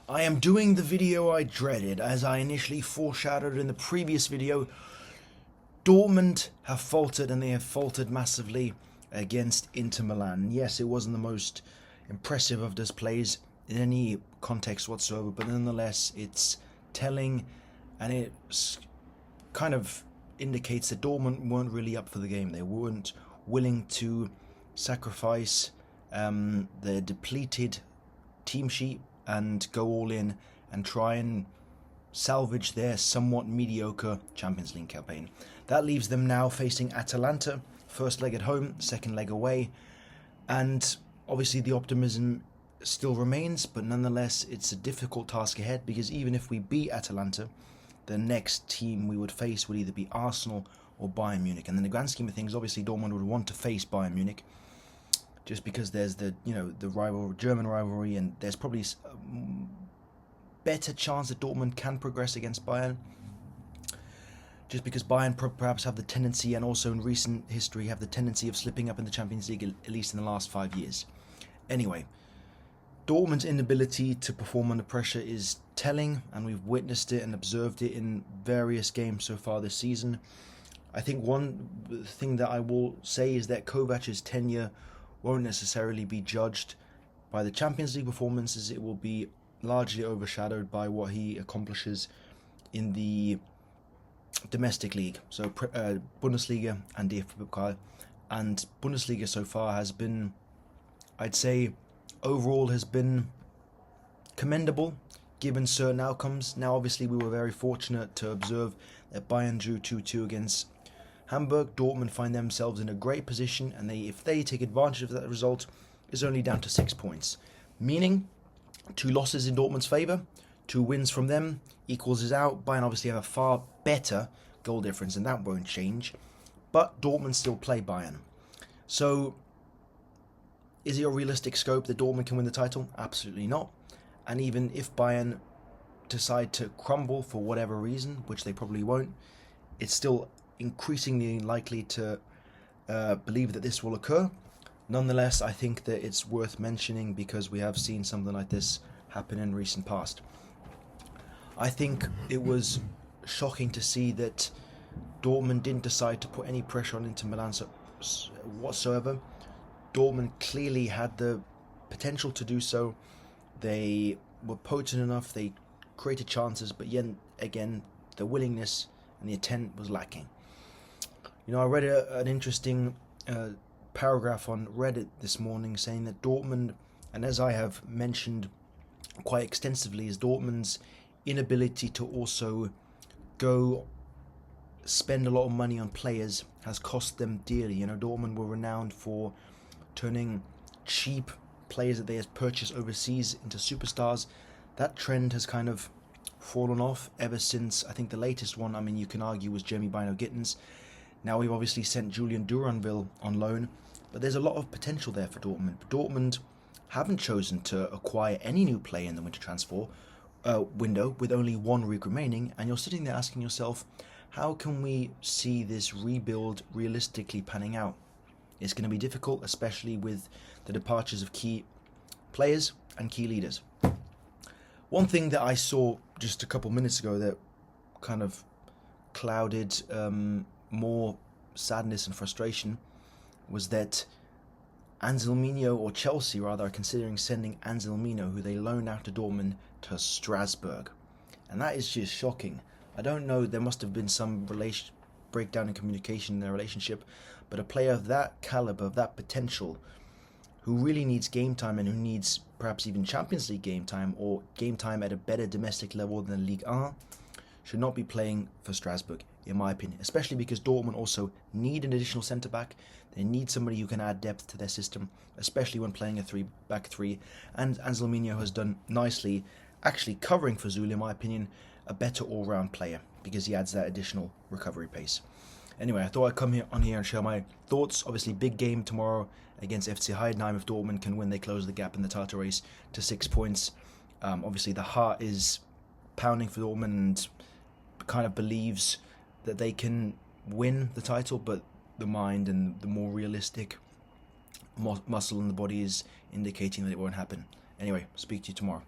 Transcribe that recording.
I am doing the video I dreaded, as I initially foreshadowed in the previous video. Dortmund have faltered, and they have faltered massively against Inter Milan. Yes, it wasn't the most impressive of displays in any context whatsoever, but nonetheless, it's telling, and it kind of indicates that Dortmund weren't really up for the game. They weren't willing to sacrifice their depleted team sheet and go all in and try and salvage their somewhat mediocre Champions League campaign. That leaves them now facing Atalanta, first leg at home, second leg away, and obviously the optimism still remains, but nonetheless it's a difficult task ahead, because even if we beat Atalanta, the next team we would face would either be Arsenal or Bayern Munich, and in the grand scheme of things, obviously Dortmund would want to face Bayern Munich, just because there's the German rivalry, and there's probably a better chance that Dortmund can progress against Bayern, just because Bayern perhaps have the tendency, and also in recent history have the tendency of slipping up in the Champions League, at least in the last 5 years. Anyway, Dortmund's inability to perform under pressure is telling, and we've witnessed it and observed it in various games so far this season. I think one thing that I will say is that Kovac's tenure won't necessarily be judged by the Champions League performances. It will be largely overshadowed by what he accomplishes in the domestic league, so Bundesliga and DFB Pokal. And Bundesliga so far has been, I'd say, overall has been commendable given certain outcomes. Now obviously we were very fortunate to observe that Bayern drew 2-2 against Hamburg. Dortmund find themselves in a great position, and if they take advantage of that result, it's only down to 6 points, meaning 2 losses in Dortmund's favour, 2 wins from them equals us out. Bayern obviously have a far better goal difference, and that won't change, but Dortmund still play Bayern. So is it a realistic scope that Dortmund can win the title? Absolutely not. And even if Bayern decide to crumble for whatever reason, which they probably won't, it's still increasingly likely to believe that this will occur. Nonetheless, I think that it's worth mentioning, because we have seen something like this happen in recent past. I think it was shocking to see that Dortmund didn't decide to put any pressure on Inter Milan whatsoever. Dortmund clearly had the potential to do so. They were potent enough, they created chances, but yet again, the willingness and the intent was lacking. I read an interesting paragraph on Reddit this morning saying that Dortmund, and as I have mentioned quite extensively, is Dortmund's inability to also go spend a lot of money on players has cost them dearly. Dortmund were renowned for turning cheap players that they had purchased overseas into superstars. That trend has kind of fallen off ever since, I think the latest one, you can argue, was Jeremy Bino Gittins. Now we've obviously sent Julian Duranville on loan, but there's a lot of potential there for Dortmund. But Dortmund haven't chosen to acquire any new player in the winter transfer window, with only 1 week remaining, and you're sitting there asking yourself, how can we see this rebuild realistically panning out? It's going to be difficult, especially with the departures of key players and key leaders. One thing that I saw just a couple minutes ago that kind of clouded more sadness and frustration was that Anselmino, or Chelsea rather, are considering sending Anselmino, who they loaned out to Dortmund, to Strasbourg. And that is just shocking. I don't know, there must have been some breakdown in communication in their relationship, but a player of that caliber, of that potential, who really needs game time, and who needs perhaps even Champions League game time, or game time at a better domestic level than Ligue 1, should not be playing for Strasbourg, in my opinion, especially because Dortmund also need an additional centre-back. They need somebody who can add depth to their system, especially when playing a 3-back 3, and Anselmino has done nicely, actually covering for Zul, in my opinion, a better all-round player, because he adds that additional recovery pace. Anyway, I thought I'd come on here and share my thoughts. Obviously, big game tomorrow against FC Heidenheim. If Dortmund can win, they close the gap in the title race to 6 points. Obviously, the heart is pounding for Dortmund and kind of believes that they can win the title, but the mind and the more realistic muscle in the body is indicating that it won't happen. Anyway, speak to you tomorrow.